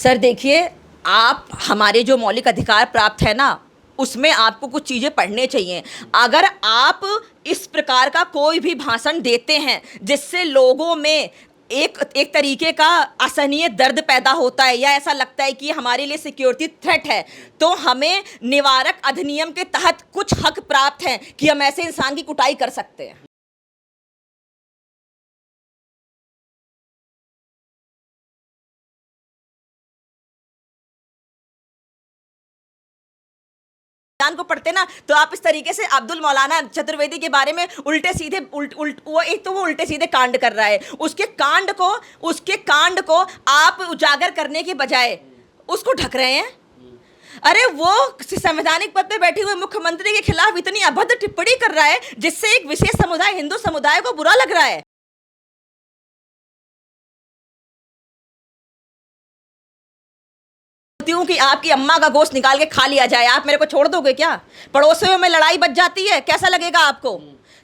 Sir देखिए, आप हमारे जो मौलिक अधिकार प्राप्त है ना, उसमें आपको कुछ चीज़ें पढ़ने चाहिए। अगर आप इस प्रकार का कोई भी भाषण देते हैं जिससे लोगों में एक एक तरीके का असहनीय दर्द पैदा होता है या ऐसा लगता है कि हमारे लिए सिक्योरिटी थ्रेट है, तो हमें निवारक अधिनियम के तहत कुछ हक प्राप्त हैं कि हम ऐसे इंसान की कुटाई कर सकते हैं। संविधान को पढ़ते ना, तो आप इस तरीके से अब्दुल मौलाना चतुर्वेदी के बारे में उल्टे सीधे वो एक तो वो उल्टे सीधे कांड कर रहा है, उसके कांड को आप उजागर करने के बजाय उसको ढक रहे हैं। अरे वो संवैधानिक पद पे बैठे हुए मुख्यमंत्री के खिलाफ इतनी अभद्र टिप्पणी कर रहा है जिससे एक विशेष समुदाय, हिंदू समुदाय को बुरा लग रहा है। हूँ कि आपकी अम्मा का गोश्त निकाल के खा लिया जाए, आप मेरे को छोड़ दोगे क्या? पड़ोसियों में लड़ाई बच जाती है, कैसा लगेगा आपको?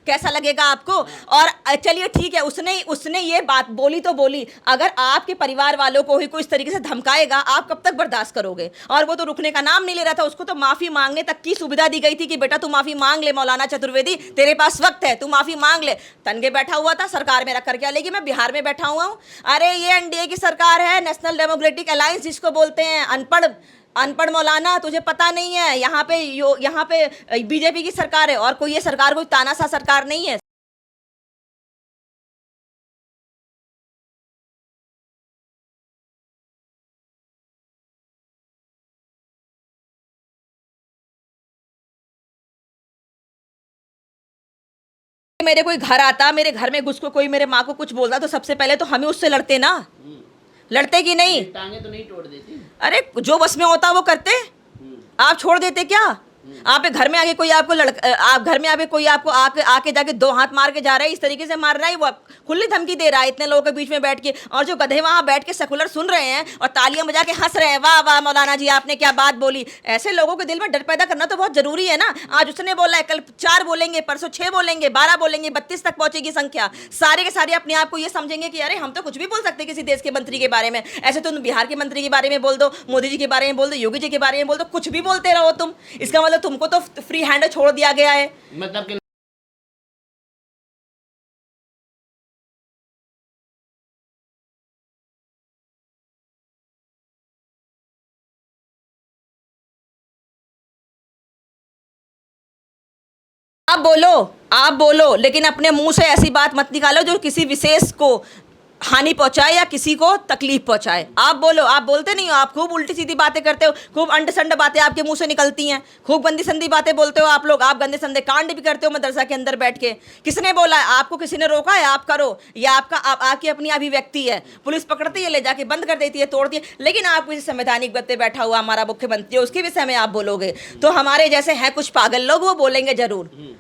कैसा लगेगा आपको? और चलिए ठीक है, उसने ये बात बोली तो बोली, अगर आपके परिवार वालों को ही कोई इस तरीके से धमकाएगा, आप कब तक बर्दाश्त करोगे? और वो तो रुकने का नाम नहीं ले रहा था, उसको तो माफी मांगने तक की सुविधा दी गई थी कि बेटा तू माफी मांग ले, मौलाना चतुर्वेदी तेरे पास वक्त है, तू माफी मांग ले। तन के बैठा हुआ था, सरकार में रख कर क्या लेगी? मैं बिहार में बैठा हुआ हूँ। अरे ये एनडीए की सरकार है, नेशनल डेमोक्रेटिक अलायंस जिसको बोलते हैं। अनपढ़ मौलाना, तुझे पता नहीं है, यहाँ पे बीजेपी की सरकार है और कोई ये सरकार कोई तानाशाह सरकार नहीं है। मेरे कोई घर आता, मेरे घर में घुस को कोई मेरे माँ को कुछ बोलता, तो सबसे पहले तो हमें उससे लड़ते ना। लड़ते कि नहीं? टांगे तो नहीं तोड़ देती। अरे जो बस में होता वो करते, आप छोड़ देते क्या? आप घर में आके कोई आपको आप घर में आके कोई आपको आके जाके दो हाथ मार के जा रहा है, इस तरीके से मार रहा है, वो खुली धमकी दे रहा है इतने लोगों के बीच में बैठ के, और जो गधे वहां बैठ के सेकुलर सुन रहे हैं और तालियां बजा के हंस रहे हैं, वाह वाह मौलाना जी आपने क्या बात बोली। ऐसे लोगों के दिल में डर पैदा करना तो बहुत जरूरी है ना। आज उसने बोला है, कल 4 बोलेंगे, परसों 6 बोलेंगे, 12 बोलेंगे, 32 तक पहुंचेगी संख्या। सारे के सारे अपने आप को ये समझेंगे कि अरे हम तो कुछ भी बोल सकते किसी देश के मंत्री के बारे में। ऐसे तुम बिहार के मंत्री के बारे में बोल दो, मोदी जी के बारे में बोल दो, योगी जी के बारे में बोल दो, कुछ भी बोलते रहो तुम। इसका मतलब तुमको तो फ्री हैंड छोड़ दिया गया है। मतलब कि आप बोलो, लेकिन अपने मुंह से ऐसी बात मत निकालो जो किसी विशेष को हानि पहुंचाए या किसी को तकलीफ पहुंचाए। आप बोलो, आप बोलते नहीं हो, आप खूब उल्टी सीधी बातें करते हो, खूब अंड संड बातें आपके मुंह से निकलती हैं, खूब गंदी संदी बातें बोलते हो आप लोग, आप गंदे संदे कांड भी करते हो मदरसा के अंदर बैठ के। किसने बोला है? आपको किसी ने रोका है? आप करो, या आपकी अपनी अभिव्यक्ति है। पुलिस पकड़ती है, ले जाके बंद कर देती है, तोड़ती है, लेकिन आप किसी संवैधानिक पद पे बैठा हुआ हमारा मुख्यमंत्री, उसके विषय में आप बोलोगे तो हमारे जैसे हैं कुछ पागल लोग, वो बोलेंगे जरूर।